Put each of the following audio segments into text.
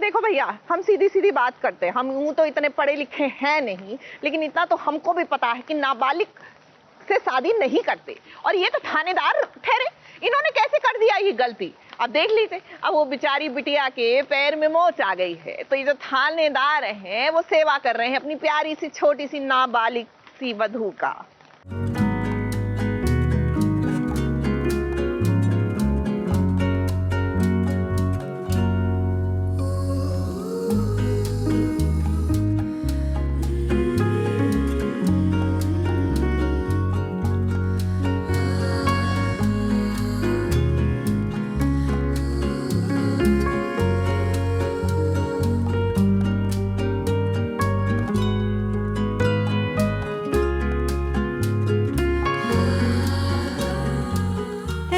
देखो भैया, हम सीधी सीधी बात करते हैं, हम तो इतने पढ़े लिखे हैं नहीं, लेकिन इतना तो हमको भी पता है कि नाबालिग से शादी नहीं करते। और ये तो थानेदार ठहरे, इन्होंने कैसे कर दिया ये गलती? अब देख लीजिए, अब वो बेचारी बिटिया के पैर में मोच आ गई है, तो ये जो थानेदार हैं वो सेवा कर रहे हैं अपनी प्यारी सी छोटी सी नाबालिग सी वधू का।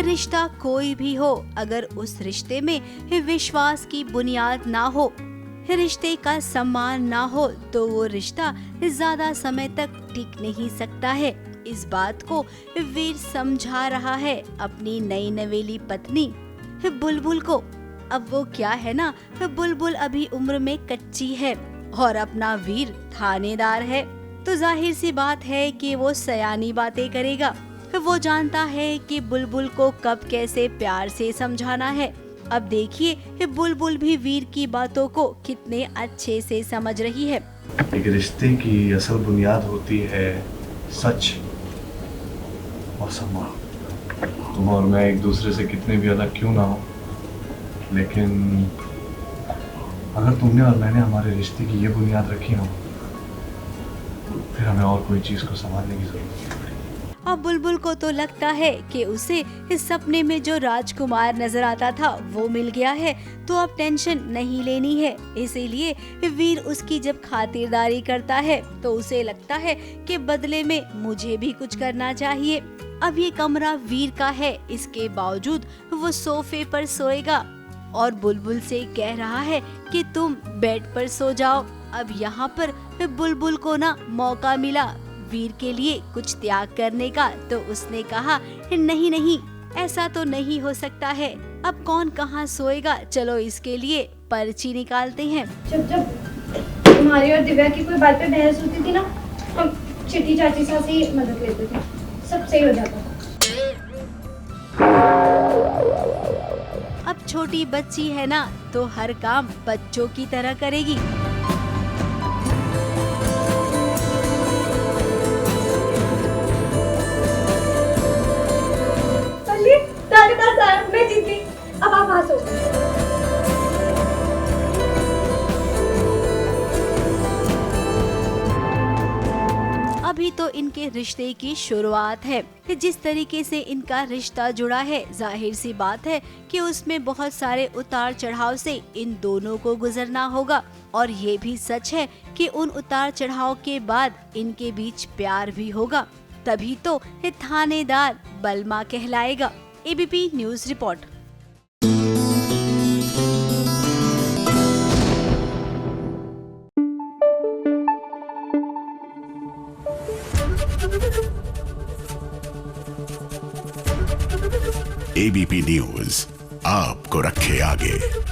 रिश्ता कोई भी हो, अगर उस रिश्ते में विश्वास की बुनियाद ना हो, रिश्ते का सम्मान ना हो, तो वो रिश्ता ज्यादा समय तक टिक नहीं सकता है। इस बात को वीर समझा रहा है अपनी नई नवेली पत्नी बुलबुल को। अब वो क्या है ना, बुलबुल अभी उम्र में कच्ची है और अपना वीर थानेदार है, तो जाहिर सी बात है कि वो सयानी बातें करेगा। वो जानता है कि बुलबुल को कब कैसे प्यार से समझाना है। अब देखिए बुलबुल भी वीर की बातों को कितने अच्छे से समझ रही है। एक रिश्ते की असल बुनियाद होती है सच और सम्मान। तुम और मैं एक दूसरे से कितने भी अलग क्यों ना हो, लेकिन अगर तुमने और मैंने हमारे रिश्ते की ये बुनियाद रखी हो, फिर हमें और कोई चीज को संभालने की जरूरत नहीं पड़ेगी। अब बुलबुल को तो लगता है कि उसे इस सपने में जो राजकुमार नजर आता था वो मिल गया है, तो अब टेंशन नहीं लेनी है। इसीलिए वीर उसकी जब खातिरदारी करता है तो उसे लगता है कि बदले में मुझे भी कुछ करना चाहिए। अब ये कमरा वीर का है, इसके बावजूद वो सोफे पर सोएगा और बुलबुल से कह रहा है कि तुम बेड पर सो जाओ। अब यहाँ पर बुलबुल को ना मौका मिला वीर के लिए कुछ त्याग करने का, तो उसने कहा नहीं नहीं, ऐसा तो नहीं हो सकता है। अब कौन कहाँ सोएगा, चलो इसके लिए पर्ची निकालते हैं। जब जब तुम्हारी और दिव्या की कोई बात पे बहस होती थी ना, हम चिट्टी चाची साथ से मदद लेते थे, सब सही हो जाता था। अब छोटी बच्ची है ना, तो हर काम बच्चों की तरह करेगी। मैं जीत गई, अब आप हंसो। अभी तो इनके रिश्ते की शुरुआत है। जिस तरीके से इनका रिश्ता जुड़ा है, जाहिर सी बात है कि उसमें बहुत सारे उतार चढ़ाव से इन दोनों को गुजरना होगा। और ये भी सच है कि उन उतार चढ़ाव के बाद इनके बीच प्यार भी होगा, तभी तो ये थानेदार बलमा कहलाएगा। ABP news report. ABP news आपको रखे आगे।